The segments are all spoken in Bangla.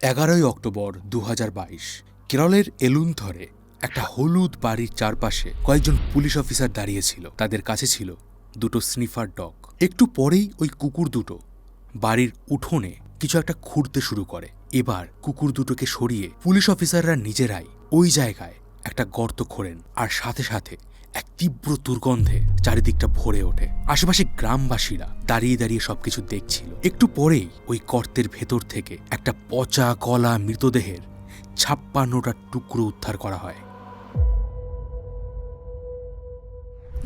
11ই অক্টোবর 2022 কেরলের এলুন্থরে একটা হলুদ বাড়ির চারপাশে কয়েকজন পুলিশ অফিসার দাঁড়িয়েছিল। তাদের কাছে ছিল দুটো স্নিফার ডগ। একটু পরেই ওই কুকুর দুটো বাড়ির উঠোনে কিছু একটা খুঁড়তে শুরু করে। এবার কুকুর দুটোকে সরিয়ে পুলিশ অফিসাররা নিজেরাই ওই জায়গায় একটা গর্ত খোঁড়েন, আর সাথে সাথে এক তীব্র দুর্গন্ধে চারিদিকটা ভরে ওঠে। আশেপাশে গ্রামবাসীরা দাঁড়িয়ে দাঁড়িয়ে সবকিছু দেখছিল। একটু পরেই ওই গর্তের ভেতর থেকে একটা পচা গলা মৃতদেহের 56টা টুকরো উদ্ধার করা হয়,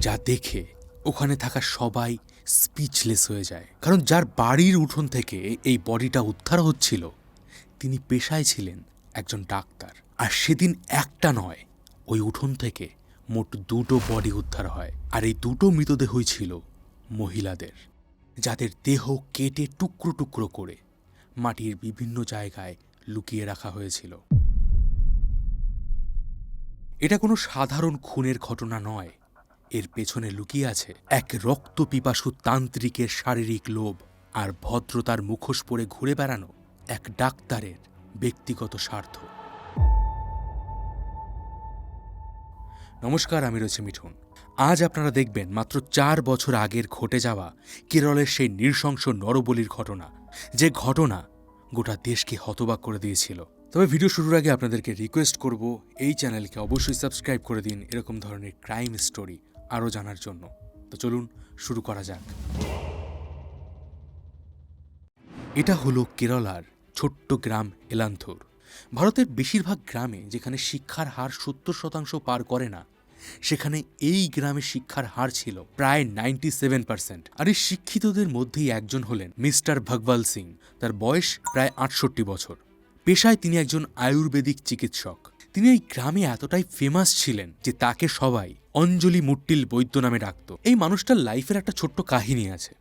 যা দেখে ওখানে থাকা সবাই স্পিচলেস হয়ে যায়। কারণ যার বাড়ির উঠোন থেকে এই বডিটা উদ্ধার হচ্ছিল তিনি পেশায় ছিলেন একজন ডাক্তার। আর সেদিন একটা নয়, ওই উঠোন থেকে মোট দুটো বডি উদ্ধার হয়। আর এই দুটো মৃতদেহই ছিল মহিলাদের, যাদের দেহ কেটে টুকরো টুকরো করে মাটির বিভিন্ন জায়গায় লুকিয়ে রাখা হয়েছিল। এটা কোনো সাধারণ খুনের ঘটনা নয়, এর পেছনে লুকিয়ে আছে এক রক্তপিপাসু তান্ত্রিকের শারীরিক লোভ আর ভদ্রতার মুখোশ পরে ঘুরে বেড়ানো এক ডাক্তারের ব্যক্তিগত স্বার্থ। নমস্কার, আমি রয়েছে মিঠুন। আজ আপনারা দেখবেন মাত্র 4 বছর আগের ঘটে যাওয়া কেরলের সেই নৃশংস নরবলির ঘটনা, যে ঘটনা গোটা দেশকে হতবাক করে দিয়েছিল। তবে ভিডিও শুরুর আগে আপনাদেরকে রিকোয়েস্ট করব, এই চ্যানেলকে অবশ্যই সাবস্ক্রাইব করে দিন এরকম ধরনের ক্রাইম স্টোরি আরও জানার জন্য। তো চলুন শুরু করা যাক। এটা হলো কেরালার ছোট্ট গ্রাম এলান্থুর। ভারতের বেশিরভাগ গ্রামে যেখানে শিক্ষার হার 70% পার করে না, সেখানে এই গ্রামে শিক্ষার হার ছিল প্রায় 97%। আর এই শিক্ষিতদের মধ্যেই একজন হলেন মিস্টার ভগবাল সিং। তার বয়স প্রায় 68 বছর। পেশায় তিনি একজন আয়ুর্বেদিক চিকিৎসক। তিনি এই গ্রামে এতটাই ফেমাস ছিলেন যে তাকে সবাই অঞ্জলি মুট্টিল বৈদ্য নামে ডাকত। এই মানুষটার লাইফের একটা ছোট্ট কাহিনী আছে।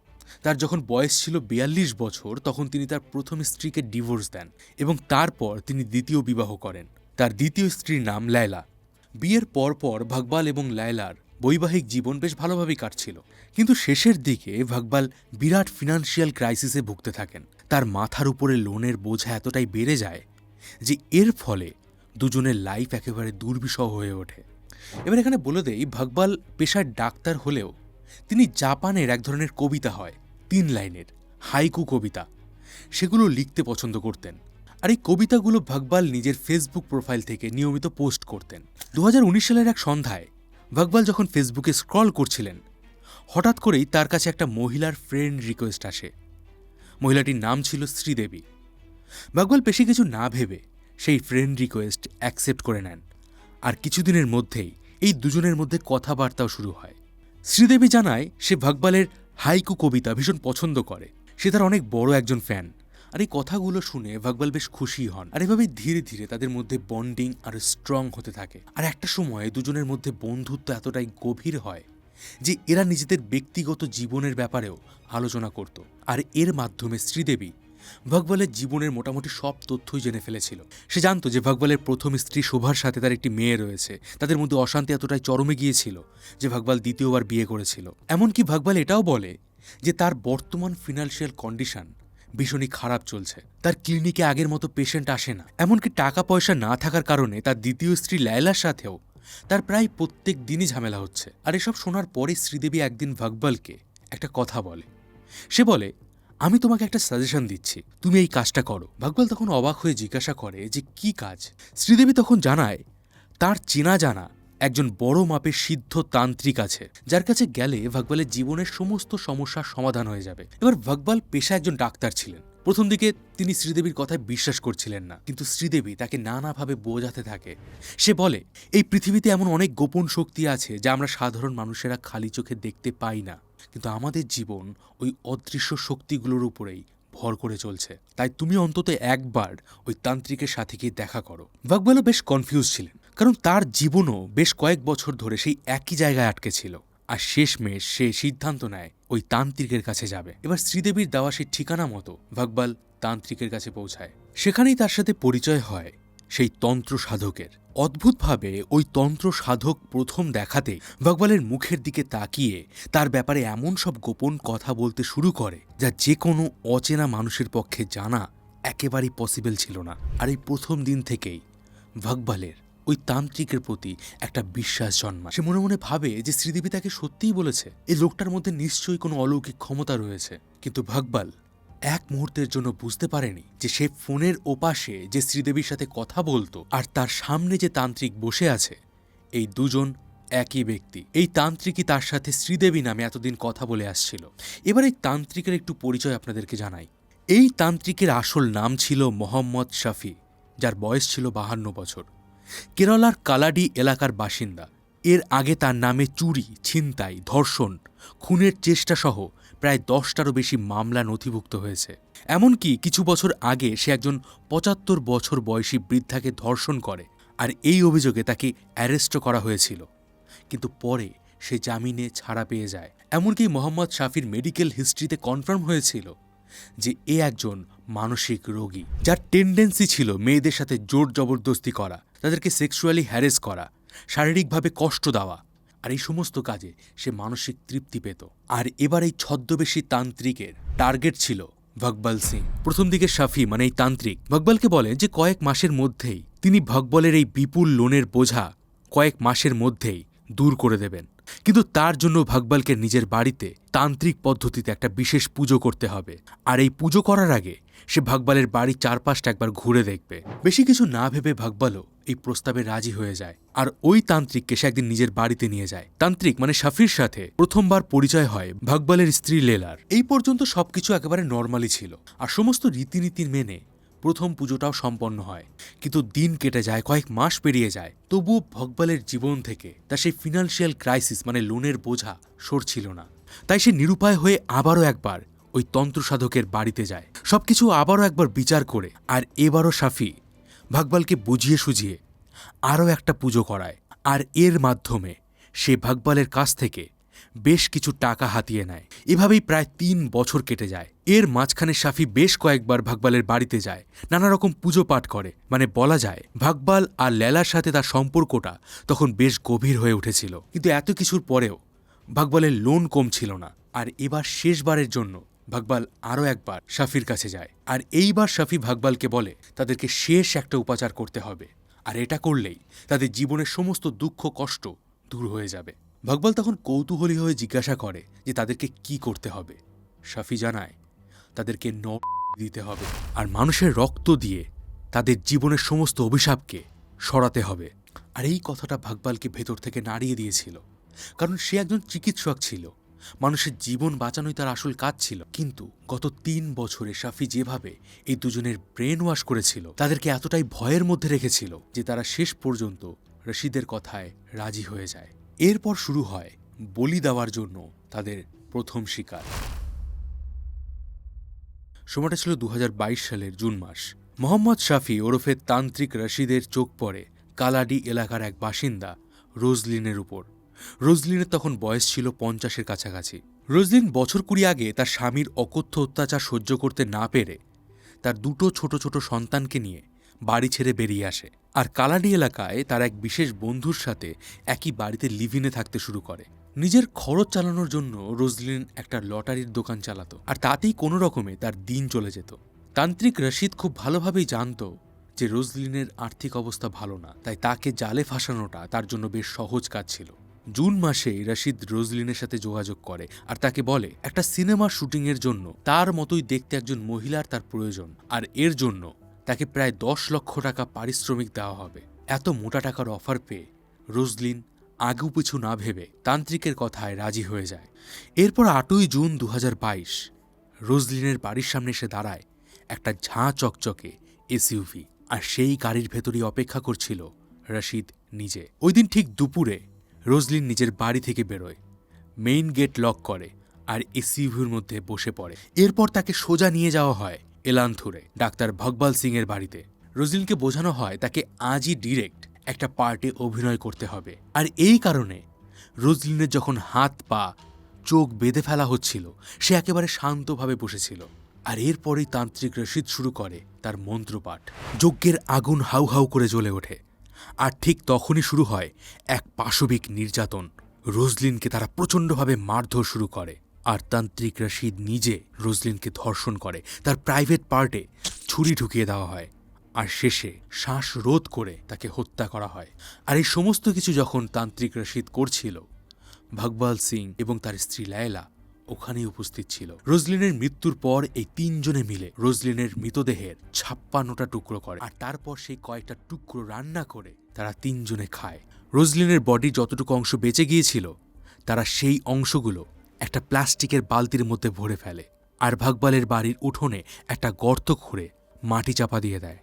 তার যখন বয়স ছিল 42 বছর, তখন তিনি তার প্রথম স্ত্রীকে ডিভোর্স দেন এবং তারপর তিনি দ্বিতীয় বিবাহ করেন। তার দ্বিতীয় স্ত্রীর নাম লায়লা। বিয়ের পরপর ভগবাল এবং লায়লার বৈবাহিক জীবন বেশ ভালোভাবেই কাটছিল, কিন্তু শেষের দিকে ভগবাল বিরাট ফিনান্সিয়াল ক্রাইসিসে ভুগতে থাকেন। তার মাথার উপরে লোনের বোঝা এতটাই বেড়ে যায় যে এর ফলে দুজনের লাইফ একেবারে দুর্বিষহ হয়ে ওঠে। এবার এখানে বলে দেই, ভগবাল পেশার ডাক্তার হলেও তিনি জাপানের এক ধরনের কবিতা হয় 3 লাইনের হাইকু কবিতা, সেগুলো লিখতে পছন্দ করতেন। আর এই কবিতাগুলো ভগবাল নিজের ফেসবুক প্রোফাইল থেকে নিয়মিত পোস্ট করতেন। 2019 সালের এক সন্ধ্যায় ভগবাল যখন ফেসবুকে স্ক্রল করছিলেন, হঠাৎ করেই তার কাছে একটা মহিলার ফ্রেন্ড রিকোয়েস্ট আসে। মহিলাটির নাম ছিল শ্রীদেবী। ভগবাল বেশি কিছু না ভেবে সেই ফ্রেন্ড রিকোয়েস্ট অ্যাকসেপ্ট করে নেন। আর কিছুদিনের মধ্যেই এই দুজনের মধ্যে কথাবার্তাও শুরু হয়। শ্রীদেবী জানায় সে ভগবালের হাইকু কবিতা ভীষণ পছন্দ করে, সে তার অনেক বড় একজন ফ্যান। আর এই কথাগুলো শুনে ভগবাল বেশ খুশি হন। আর এভাবে ধীরে ধীরে তাদের মধ্যে বন্ডিং আর স্ট্রং হতে থাকে। আর একটা সময় দুজনের মধ্যে বন্ধুত্ব এতটাই গভীর হয় যে এরা নিজেদের ব্যক্তিগত জীবনের ব্যাপারেও আলোচনা করত। আর এর মাধ্যমে শ্রীদেবী ভগবালের জীবনের মোটামুটি সব তথ্যই জেনে ফেলেছিল। সে জানতো যে ভগবালের প্রথম স্ত্রী শোভার সাথে তার একটি মেয়ে রয়েছে। তাদের মধ্যে অশান্তি এতটাই চরমে গিয়েছিল যে ভগবাল দ্বিতীয়বার বিয়ে করেছিল। এমনকি ভগবাল এটাও বলে যে তার বর্তমান ফিনান্সিয়াল কন্ডিশন ভীষণই খারাপ চলছে। তার ক্লিনিকে আগের মতো পেশেন্ট আসে না। এমনকি টাকা পয়সা না থাকার কারণে তার দ্বিতীয় স্ত্রী লায়লার সাথেও তার প্রায় প্রত্যেক দিনই ঝামেলা হচ্ছে। আর এসব শোনার পরে শ্রীদেবী একদিন ভগবালকে একটা কথা বলে। সে বলে, আমি তোমাকে একটা সাজেশন দিচ্ছি, তুমি এই কাজটা করো। ভগবাল তখন অবাক হয়ে জিজ্ঞাসা করে যে কি কাজ। শ্রীদেবী তখন জানায় তার চেনা জানা একজন বড় মাপের সিদ্ধ তান্ত্রিক আছে, যার কাছে গেলে ভগবালের জীবনের সমস্ত সমস্যার সমাধান হয়ে যাবে। এবার ভগবাল পেশা একজন ডাক্তার ছিলেন। প্রথম দিকে তিনি শ্রীদেবীর কথায় বিশ্বাস করছিলেন না, কিন্তু শ্রীদেবী তাকে নানাভাবে বোঝাতে থাকে। সে বলে, এই পৃথিবীতে এমন অনেক গোপন শক্তি আছে যা আমরা সাধারণ মানুষেরা খালি চোখে দেখতে পাই না, কিন্তু আমাদের জীবন ওই অদৃশ্য শক্তিগুলোর উপরেই ভর করে চলছে। তাই তুমি অন্তত একবার ওই তান্ত্রিকের সাথে গিয়ে দেখা করো। ভগবালও বেশ কনফিউজ ছিলেন, কারণ তার জীবনও বেশ কয়েক বছর ধরে সেই একই জায়গায় আটকে ছিল। আর শেষমেশ সে সিদ্ধান্ত নেয় ওই তান্ত্রিকের কাছে যাবে। এবার শ্রীদেবীর দেওয়া সেই ঠিকানা মতো ভগবাল তান্ত্রিকের কাছে পৌঁছায়। সেখানেই তার সাথে পরিচয় হয় সেই তন্ত্র সাধকের। অদ্ভুতভাবে ওই তন্ত্র সাধক প্রথম দেখাতে ভগবালের মুখের দিকে তাকিয়ে তার ব্যাপারে এমন সব গোপন কথা বলতে শুরু করে যা যে কোনো অচেনা মানুষের পক্ষে জানা একেবারেই পসিবল ছিল না। আর এই প্রথম দিন থেকেই ভগবালের ওই তান্ত্রিকের প্রতি একটা বিশ্বাস জন্মায়। সে মনে মনে ভাবে যে শ্রীদেবী তাকে সত্যিই বলেছে, এই লোকটার মধ্যে নিশ্চয়ই কোনো অলৌকিক ক্ষমতা রয়েছে। কিন্তু ভগবাল এক মুহূর্তের জন্য বুঝতে পারেনি যে সে ফোনের ওপাশে যে শ্রীদেবীর সাথে কথা বলতো আর তার সামনে যে তান্ত্রিক বসে আছে, এই দুজন একই ব্যক্তি। এই তান্ত্রিকই তার সাথে শ্রীদেবী নামে এতদিন কথা বলে আসছিল। এবার এই তান্ত্রিকের একটু পরিচয় আপনাদেরকে জানাই। এই তান্ত্রিকের আসল নাম ছিল মোহাম্মদ শাফি, যার বয়স ছিল 52 বছর। কেরালার কালাডি এলাকার বাসিন্দা। এর আগে তার নামে চুরি, ছিনতাই, ধর্ষণ, খুনের চেষ্টা সহ প্রায় 10টারও বেশি মামলা নথিভুক্ত হয়েছে। এমনকি কিছু বছর আগে সে একজন 75 বছর বয়সী বৃদ্ধাকে ধর্ষণ করে, আর এই অভিযোগে তাকে অ্যারেস্টও করা হয়েছিল। কিন্তু পরে সে জামিনে ছাড়া পেয়ে যায়। এমনকি মোহাম্মদ শাফির মেডিকেল হিস্ট্রিতে কনফার্ম হয়েছিল যে এ একজন মানসিক রোগী, যার টেন্ডেন্সি ছিল মেয়েদের সাথে জোর জবরদস্তি করা, তাদেরকে সেক্সুয়ালি হ্যারেস করা, শারীরিকভাবে কষ্ট দেওয়া, আর এই সমস্ত কাজে সে মানসিক তৃপ্তি পেত। আর এবার এই ছদ্মবেশী তান্ত্রিকের টার্গেট ছিল ভগবল সিং। প্রথম দিকে শাফি মানে এই তান্ত্রিক ভগবলকে বলে যে কয়েক মাসের মধ্যেই তিনি ভগবলের এই বিপুল লোনের বোঝা কয়েক মাসের মধ্যেই দূর করে দেবেন। কিন্তু তার জন্য ভগবলকে নিজের বাড়িতে তান্ত্রিক পদ্ধতিতে একটা বিশেষ পুজো করতে হবে। আর এই পুজো করার আগে সে ভগবলের বাড়ির চারপাশটা একবার ঘুরে দেখবে। বেশি কিছু না ভেবে ভগবলও এই প্রস্তাবে রাজি হয়ে যায়। আর ওই তান্ত্রিককে সে একদিন নিজের বাড়িতে নিয়ে যায়। তান্ত্রিক মানে শাফির সাথে প্রথমবার পরিচয় হয় ভগবলের স্ত্রী লেলার। এই পর্যন্ত সবকিছু একেবারে নর্মালি ছিল, আর সমস্ত রীতিনীতি মেনে প্রথম পুজোটাও সম্পন্ন হয়। কিন্তু দিন কেটে যায়, কয়েক মাস পেরিয়ে যায়, তবুও ভগবলের জীবন থেকে তার সেই ফিনান্সিয়াল ক্রাইসিস মানে লোনের বোঝা সরছিল না। তাই সে নিরুপায় হয়ে আবারও একবার ওই তন্ত্রসাধকের বাড়িতে যায়, সবকিছু আবারও একবার বিচার করে। আর এবারও শাফি ভগবলকে বুঝিয়ে সুঝিয়ে আরও একটা পুজো করায়, আর এর মাধ্যমে সে ভগবলের কাছ থেকে বেশ কিছু টাকা হাতিয়ে নেয়। এভাবেই প্রায় 3 বছর কেটে যায়। এর মাঝখানে শাফি বেশ কয়েকবার ভগবলের বাড়িতে যায়, নানা রকম পুজো পাঠ করে। মানে বলা যায় ভগবল আর লেলার সাথে তার সম্পর্কটা তখন বেশ গভীর হয়ে উঠেছিল। কিন্তু এত কিছুর পরেও ভগবলের লোন কমছিল না। আর এবার শেষবারের জন্য ভগবল আরও একবার শাফির কাছে যায়। আর এইবার শাফি ভগবলকে বলে তাদেরকে শেষ একটা উপাচার করতে হবে, আর এটা করলেই তাদের জীবনের সমস্ত দুঃখ কষ্ট দূর হয়ে যাবে। ভগবল তখন কৌতূহলী হয়ে জিজ্ঞাসা করে যে তাদেরকে কি করতে হবে। শাফি জানায় তাদেরকে দিতে হবে, আর মানুষের রক্ত দিয়ে তাদের জীবনের সমস্ত অভিশাপকে সরাতে হবে। আর এই কথাটা ভগবলকে ভেতর থেকে নাড়িয়ে দিয়েছিল, কারণ সে একজন চিকিৎসক ছিল, মানুষের জীবন বাঁচানোই তার আসল কাজ ছিল। কিন্তু গত 3 বছরে শাফি যেভাবে এই দুজনের ব্রেন ওয়াশ করেছিল, তাদেরকে এতটাই ভয়ের মধ্যে রেখেছিল যে তারা শেষ পর্যন্ত রশিদের কথায় রাজি হয়ে যায়। এরপর শুরু হয় বলি দেওয়ার জন্য তাদের প্রথম শিকার। সময়টা ছিল 2022 সালের জুন মাস। মোহাম্মদ শাফি ওরফে তান্ত্রিক রশিদের চোখ পড়ে কালাডি এলাকার এক বাসিন্দা রোজলিনের উপর। রোজলিনের তখন বয়স ছিল 50-এর কাছাকাছি। রোজলিন বছর 20 আগে তার স্বামীর অকথ্য অত্যাচার সহ্য করতে না পেরে তার 2 ছোট ছোট সন্তানকে নিয়ে বাড়ি ছেড়ে বেরিয়ে আসে, আর কালাডি এলাকায় তার এক বিশেষ বন্ধুর সাথে একই বাড়িতে লিভিনে থাকতে শুরু করে। নিজের খরচ চালানোর জন্য রোজলিন একটা লটারির দোকান চালাতো, আর তাতেই কোনো রকমে তার দিন চলে যেত। তান্ত্রিক রশিদ খুব ভালোভাবেই জানত যে রোজলিনের আর্থিক অবস্থা ভালো না, তাই তাকে জালে ফাঁসানোটা তার জন্য বেশ সহজ কাজ ছিল। জুন মাসে রশিদ রোজলিনের সাথে যোগাযোগ করে আর তাকে বলে একটা সিনেমার শুটিংয়ের জন্য তার মতোই দেখতে একজন মহিলার তার প্রয়োজন, আর এর জন্য তাকে প্রায় 10 লক্ষ টাকা পারিশ্রমিক দেওয়া হবে। এত মোটা টাকার অফার পেয়ে রোজলিন আগু পিছু না ভেবে তান্ত্রিকের কথায় রাজি হয়ে যায়। এরপর 8ই জুন 2022 রোজলিনের বাড়ির সামনে এসে দাঁড়ায় একটা ঝাঁ চকচকে এসইউভি, আর সেই গাড়ির ভেতরেই অপেক্ষা করছিল রশিদ নিজে। ওই দিন ঠিক দুপুরে রোজলিন নিজের বাড়ি থেকে বেরোয়, মেইন গেট লক করে আর এসইউভির মধ্যে বসে পড়ে। এরপর তাকে সোজা নিয়ে যাওয়া হয় এলান্থুরে ডাক্তার ভগবল সিং এর বাড়িতে। রোজলিনকে বোঝানো হয় তাকে আজই ডিরেক্ট একটা পার্টে অভিনয় করতে হবে, আর এই কারণে রোজলিনের যখন হাত পা চোখ বেঁধে ফেলা হচ্ছিল সে একেবারে শান্তভাবে বসেছিল। আর এরপরেই তান্ত্রিক রশিদ শুরু করে তার মন্ত্রপাঠ। যজ্ঞের আগুন হাউ হাউ করে জ্বলে ওঠে, আর ঠিক তখনই শুরু হয় এক পাশবিক নির্যাতন। রোজলিনকে তারা প্রচণ্ডভাবে মারধর শুরু করে। আর তান্ত্রিক রশিদ নিজে রোজলিনকে ধর্ষণ করে, তার প্রাইভেট পার্টে ছুরি ঢুকিয়ে দেওয়া হয়, আর শেষে শ্বাসরোধ করে তাকে হত্যা করা হয়। আর এই সমস্ত কিছু যখন তান্ত্রিক রশিদ করছিল, ভগবাল সিং এবং তার স্ত্রী লায়লা ওখানেই উপস্থিত ছিল। রোজলিনের মৃত্যুর পর এই তিনজনে মিলে রোজলিনের মৃতদেহের 56টা টুকরো করে, আর তারপর সেই কয়েকটা টুকরো রান্না করে তারা তিনজনে খায়। রোজলিনের বডি যতটুকু অংশ বেঁচে গিয়েছিল তারা সেই অংশগুলো একটা প্লাস্টিকের বালতির মধ্যে ভরে ফেলে, আর ভাগবালের বাড়ির উঠোনে একটা গর্ত খুঁড়ে মাটি চাপা দিয়ে দেয়।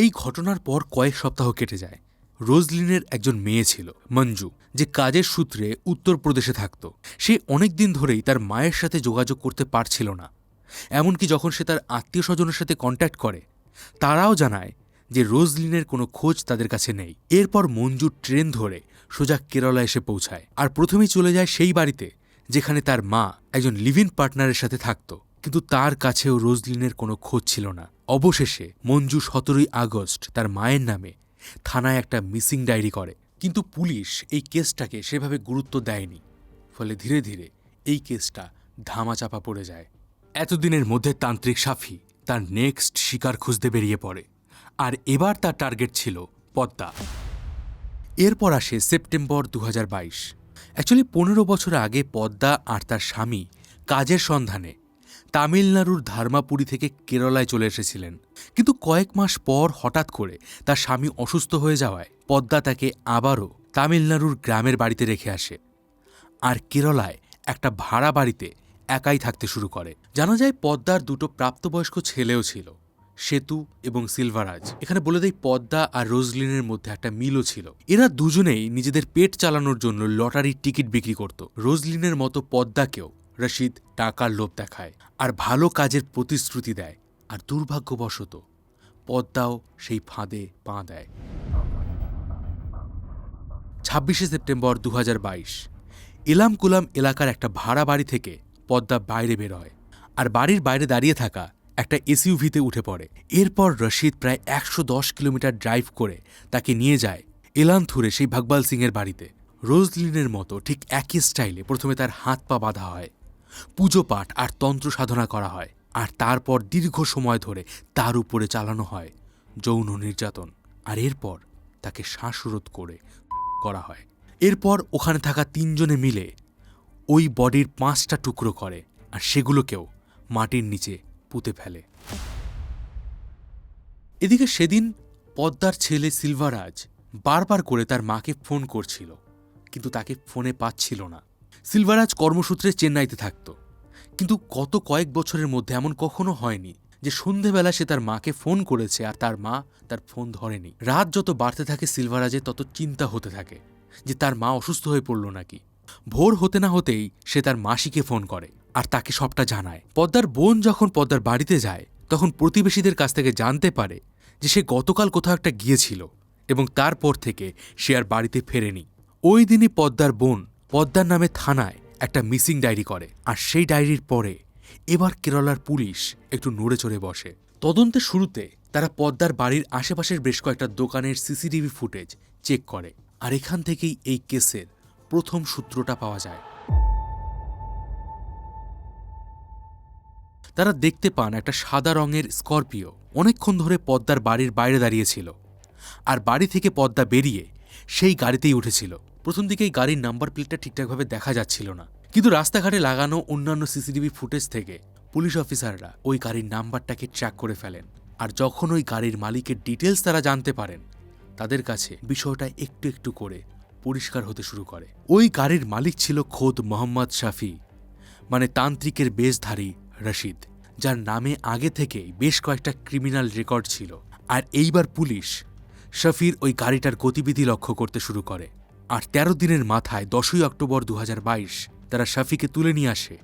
এই ঘটনার পর কয়েক সপ্তাহ কেটে যায়। রোজলিনের একজন মেয়ে ছিল, মঞ্জু, যে কাজের সূত্রে উত্তরপ্রদেশে থাকত। সে অনেক দিন ধরেই তার মায়ের সাথে যোগাযোগ করতে পারছিল না। এমনকি যখন সে তার আত্মীয় স্বজনের সাথে কন্ট্যাক্ট করে, তারাও জানায় যে রোজলিনের কোনো খোঁজ তাদের কাছে নেই। এরপর মঞ্জু ট্রেন ধরে সোজা কেরালা এসে পৌঁছায়, আর প্রথমেই চলে যায় সেই বাড়িতে যেখানে তার মা একজন লিভ ইন পার্টনারের সাথে থাকত, কিন্তু তার কাছেও রোজলিনের কোনো খোঁজ ছিল না। অবশেষে মঞ্জু 17ই আগস্ট তার মায়ের নামে থানায় একটা মিসিং ডায়েরি করে, কিন্তু পুলিশ এই কেসটাকে সেভাবে গুরুত্ব দেয়নি। ফলে ধীরে ধীরে এই কেসটা ধামাচাপা পড়ে যায়। এতদিনের মধ্যে তান্ত্রিক শাফি তার নেক্সট শিকার খুঁজতে বেরিয়ে পড়ে, আর এবার তার টার্গেট ছিল পদ্মা। এরপর আসে সেপ্টেম্বর 2022। অ্যাকচুয়ালি 15 বছর আগে পদ্মা আর তার স্বামী কাজের সন্ধানে তামিলনাড়ুর ধর্মাপুরী থেকে কেরালায় চলে এসেছিলেন, কিন্তু কয়েক মাস পর হঠাৎ করে তার স্বামী অসুস্থ হয়ে যাওয়ায় পদ্মা তাকে আবারও তামিলনাড়ুর গ্রামের বাড়িতে রেখে আসে, আর কেরালায় একটা ভাড়া বাড়িতে একাই থাকতে শুরু করে। জানা যায় পদ্মার দুটো প্রাপ্তবয়স্ক ছেলেও ছিল, সেতু এবং সিলভারাজ। এখানে বলে দেয় পদ্মা আর রোজলিনের মধ্যে একটা মিলও ছিল। এরা দুজনেই নিজেদের পেট চালানোর জন্য লটারির টিকিট বিক্রি করত। রোজলিনের মতো পদ্মাকেও রশিদ টাকার লোভ দেখায় আর ভালো কাজের প্রতিশ্রুতি দেয়, আর দুর্ভাগ্যবশত পদ্মাও সেই ফাঁদে পা দেয়। 26শে সেপ্টেম্বর 2022 ইলামকুলাম এলাকার একটা ভাড়া বাড়ি থেকে পদ্মা বাইরে বের হয়, আর বাড়ির বাইরে দাঁড়িয়ে থাকা একটা এসইউভিতে উঠে পড়ে। এরপর রশিদ প্রায় 110 কিলোমিটার ড্রাইভ করে তাকে নিয়ে যায় এলান্থুরে সেই ভগবাল সিংয়ের বাড়িতে। রোজলিনের মতো ঠিক একই স্টাইলে প্রথমে তার হাত পা বাঁধা হয়, পুজো পাঠ আর তন্ত্র সাধনা করা হয়, আর তারপর দীর্ঘ সময় ধরে তার উপরে চালানো হয় যৌন নির্যাতন, আর এরপর তাকে শ্বাসরোধ করে করা হয়। এরপর ওখানে থাকা তিনজনে মিলে ওই বডির 5টা টুকরো করে, আর সেগুলোকেও মাটির নিচে পুঁতে ফেলে। এদিকে সেদিন পদ্মার ছেলে সিলভারাজ বারবার করে তার মাকে ফোন করছিল, কিন্তু তাকে ফোনে পাচ্ছিল না। সিলভারাজ কর্মসূত্রে চেন্নাইতে থাকত, কিন্তু গত কয়েক বছরের মধ্যে এমন কখনো হয়নি যে সন্ধেবেলা সে তার মাকে ফোন করেছে আর তার মা তার ফোন ধরেনি। রাত যত বাড়তে থাকে সিলভারাজের তত চিন্তা হতে থাকে যে তার মা অসুস্থ হয়ে পড়ল নাকি। ভোর হতে না হতেই সে তার মাসিকে ফোন করে আর তাকে সবটা জানায়। পদ্মার বোন যখন পদ্মার বাড়িতে যায় তখন প্রতিবেশীদের কাছ থেকে জানতে পারে যে সে গতকাল কোথাও একটা গিয়েছিল এবং তারপর থেকে সে আর বাড়িতে ফেরেনি। ওই দিনই পদ্মার বোন পদ্মার নামে থানায় একটা মিসিং ডায়েরি করে, আর সেই ডায়েরির পরে এবার কেরালার পুলিশ একটু নড়ে চড়ে বসে। তদন্তের শুরুতে তারা পদ্মার বাড়ির আশেপাশের বেশ কয়েকটা দোকানের সিসিটিভি ফুটেজ চেক করে, আর এখান থেকেই এই কেসের প্রথম সূত্রটা পাওয়া যায়। তারা দেখতে পান একটা সাদা রঙের স্করপিও অনেকক্ষণ ধরে পদ্মার বাড়ির বাইরে দাঁড়িয়েছিল, আর বাড়ি থেকে পদ্মা বেরিয়ে সেই গাড়িতেই উঠেছিল। প্রথম দিকে এই গাড়ির নাম্বার প্লেটটা ঠিকঠাকভাবে দেখা যাচ্ছিল না, কিন্তু রাস্তাঘাটে লাগানো অন্যান্য সিসিটিভি ফুটেজ থেকে পুলিশ অফিসাররা ওই গাড়ির নাম্বারটাকে ট্র্যাক করে ফেলেন, আর যখন ওই গাড়ির মালিকের ডিটেলস তারা জানতে পারেন তাদের কাছে বিষয়টা একটু একটু করে পরিষ্কার হতে শুরু করে। ওই গাড়ির মালিক ছিল খোদ মোহাম্মদ শাফি, মানে তান্ত্রিকের বেশধারী রশিদ, যার নামে আগে থেকেই বেশ কয়েকটা ক্রিমিনাল রেকর্ড ছিল। আর এইবার পুলিশ শাফির ওই গাড়িটার গতিবিধি লক্ষ্য করতে শুরু করে, আর 13 দিনের মাথায় 10ই অক্টোবর 2022 তারা শাফিকে তুলে নিয়ে আসে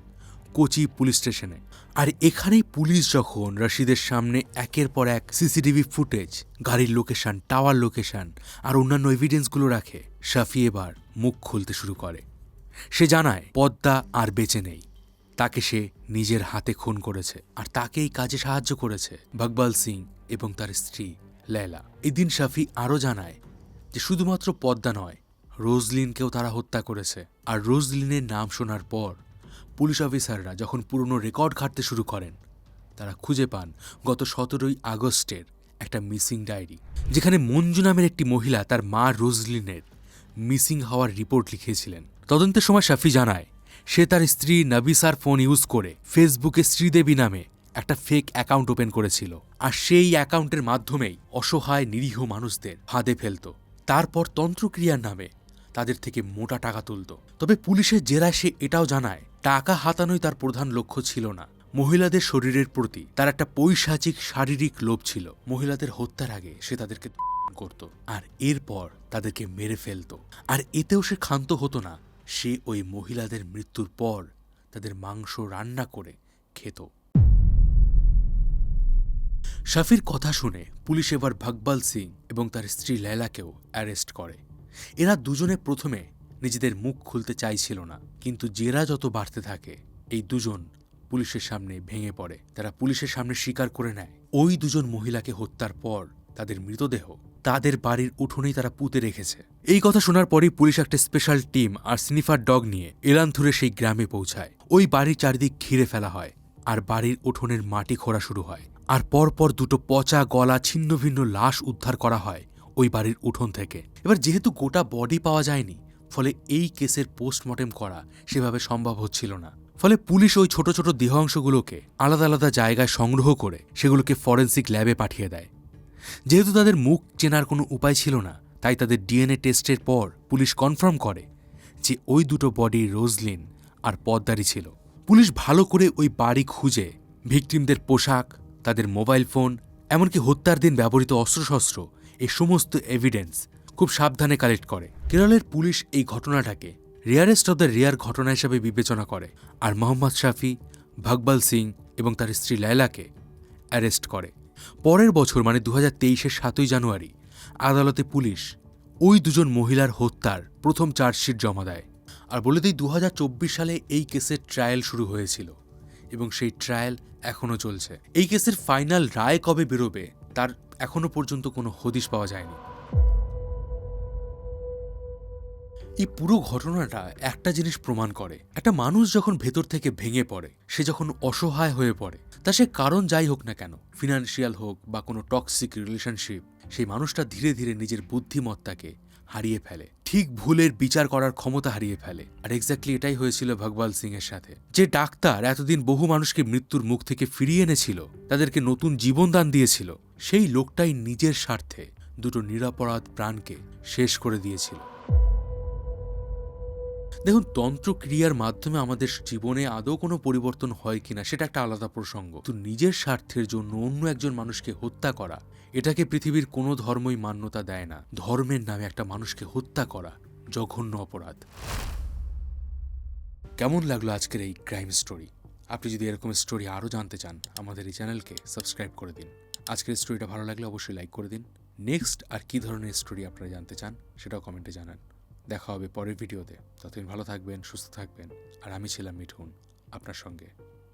কোচি পুলিশ স্টেশনে। আর এখানেই পুলিশ যখন রশিদের সামনে একের পর এক সিসিটিভি ফুটেজ, গাড়ির লোকেশন, টাওয়ার লোকেশন আর অন্যান্য এভিডেন্সগুলো রাখে, শাফি এবার মুখ খুলতে শুরু করে। সে জানায় পদ্মা আর বেঁচে নেই, তাকে সে নিজের হাতে খুন করেছে, আর তাকে এই কাজে সাহায্য করেছে ভগবাল সিং এবং তার স্ত্রী লায়লা। এদিন শাফি আরও জানায় যে শুধুমাত্র পদ্মা নয়, রোজলিনকেও তারা হত্যা করেছে। আর রোজলিনের নাম শোনার পর পুলিশ অফিসাররা যখন পুরনো রেকর্ড ঘাঁটতে শুরু করেন, তারা খুঁজে পান গত 17ই আগস্টের একটা মিসিং ডায়েরি, যেখানে মঞ্জু নামের একটি মহিলা তার মা রোজলিনের মিসিং হওয়ার রিপোর্ট লিখিয়েছিলেন। তদন্তের সময় শাফি জানায় সে তার স্ত্রী নাবিসার ফোন ইউজ করে ফেসবুকে শ্রীদেবী নামে একটা ফেক অ্যাকাউন্ট ওপেন করেছিল, আর সেই অ্যাকাউন্টের মাধ্যমেই অসহায় নিরীহ মানুষদের ফাঁদে ফেলত। তারপর তন্ত্রক্রিয়ার নামে তাদের থেকে মোটা টাকা তুলত। তবে পুলিশের জেরায় সে এটাও জানায় টাকা হাতানোই তার প্রধান লক্ষ্য ছিল না, মহিলাদের শরীরের প্রতি তার একটা পৈশাচিক শারীরিক লোভ ছিল। মহিলাদের হত্যার আগে সে তাদেরকে করত আর এরপর তাদেরকে মেরে ফেলত। আর এতেও সে ক্ষান্ত হতো না, সে ওই মহিলাদের মৃত্যুর পর তাদের মাংস রান্না করে খেত। শাফির কথা শুনে পুলিশ এবার ভগবল সিং এবং তার স্ত্রী লায়লাকেও অ্যারেস্ট করে। এরা দুজনে প্রথমে নিজেদের মুখ খুলতে চাইছিল না, কিন্তু জেরা যত বাড়তে থাকে এই দুজন পুলিশের সামনে ভেঙে পড়ে। তারা পুলিশের সামনে স্বীকার করে নেয় ওই দুজন মহিলাকে হত্যার পর তাদের মৃতদেহ তাদের বাড়ির উঠোনেই তারা পুঁতে রেখেছে। এই কথা শোনার পরই পুলিশ একটা স্পেশাল টিম আর স্নিফার ডগ নিয়ে এলান্থুরে সেই গ্রামে পৌঁছায়। ওই বাড়ির চারিদিক ঘিরে ফেলা হয় আর বাড়ির উঠোনের মাটি খোঁড়া শুরু হয়। আর পরপর দুটো পচা গলা ছিন্ন ভিন্ন লাশ উদ্ধার করা হয় ওই বাড়ির উঠোন থেকে। এবার যেহেতু গোটা বডি পাওয়া যায়নি, ফলে এই কেসের পোস্টমর্টেম করা সেভাবে সম্ভব হচ্ছিল না। ফলে পুলিশ ওই ছোট ছোট দেহাংশগুলোকে আলাদা আলাদা জায়গায় সংগ্রহ করে সেগুলোকে ফরেন্সিক ল্যাবে পাঠিয়ে দেয়। যেহেতু তাদের মুখ চেনার কোনো উপায় ছিল না, তাই তাদের ডিএনএ টেস্টের পর পুলিশ কনফার্ম করে যে ওই দুটো বডি রোজলিন আর পদ্মারি ছিল। পুলিশ ভালো করে ওই বাড়ি খুঁজে ভিকটিমদের পোশাক, তাদের মোবাইল ফোন, এমনকি হত্যার দিন ব্যবহৃত অস্ত্রশস্ত্র, এই সমস্ত এভিডেন্স খুব সাবধানে কালেক্ট করে। কেরলের পুলিশ এই ঘটনাটাকে রেয়ারেস্ট অব দ্য রেয়ার ঘটনা হিসাবে বিবেচনা করে আর মোহাম্মদ শাফি, ভগবল সিং এবং তার স্ত্রী লায়লাকে অ্যারেস্ট করে। পরের বছর মানে 2023-এর 7ই জানুয়ারি আদালতে পুলিশ ওই দুজন মহিলার হত্যার প্রথম চার্জশিট জমা দেয়। আর বলে দিই, 2024 সালে এই কেসের ট্রায়াল শুরু হয়েছিল এবং সেই ট্রায়াল এখনও চলছে। এই কেসের ফাইনাল রায় কবে বেরোবে তার এখনো পর্যন্ত কোনো হদিশ পাওয়া যায়নি। এই পুরো ঘটনাটা একটা জিনিস প্রমাণ করে, একটা মানুষ যখন ভেতর থেকে ভেঙে পড়ে, সে যখন অসহায় হয়ে পড়ে, তা সে কারণ যাই হোক না কেন, ফিনান্সিয়াল হোক বা কোনো টক্সিক রিলেশনশিপ, সেই মানুষটা ধীরে ধীরে নিজের বুদ্ধিমত্তাকে হারিয়ে ফেলে, ঠিক ভুলের বিচার করার ক্ষমতা হারিয়ে ফেলে। আর এক্স্যাক্টলি এটাই হয়েছিল ভগবল সিং এর সাথে। যে ডাক্তার এতদিন বহু মানুষকে মৃত্যুর মুখ থেকে ফিরিয়ে এনেছিল, তাদেরকে নতুন জীবনদান দিয়েছিল, সেই লোকটাই নিজের স্বার্থে দুটো নিরপরাধ প্রাণকে শেষ করে দিয়েছিল। দেখুন, তন্ত্রক্রিয়ার মাধ্যমে আমাদের জীবনে আদৌ কোনো পরিবর্তন হয় কিনা সেটা একটা আলাদা প্রসঙ্গ, কিন্তু নিজের স্বার্থের জন্য অন্য একজন মানুষকে হত্যা করা, এটাকে পৃথিবীর কোনো ধর্মই মান্যতা দেয় না। ধর্মের নামে একটা মানুষকে হত্যা করা জঘন্য অপরাধ। কেমন লাগলো আজকের এই ক্রাইম স্টোরি? আপনি যদি এরকম স্টোরি আরও জানতে চান, আমাদের এই চ্যানেলকে সাবস্ক্রাইব করে দিন। আজকের স্টোরিটা ভালো লাগলে অবশ্যই লাইক করে দিন। নেক্সট আর কী ধরনের স্টোরি আপনারা জানতে চান সেটাও কমেন্টে জানান। দেখা হবে পরের ভিডিওতে। ততদিন ভালো থাকবেন, সুস্থ থাকবেন। আর আমি ছিলাম মিঠুন, আপনার সঙ্গে।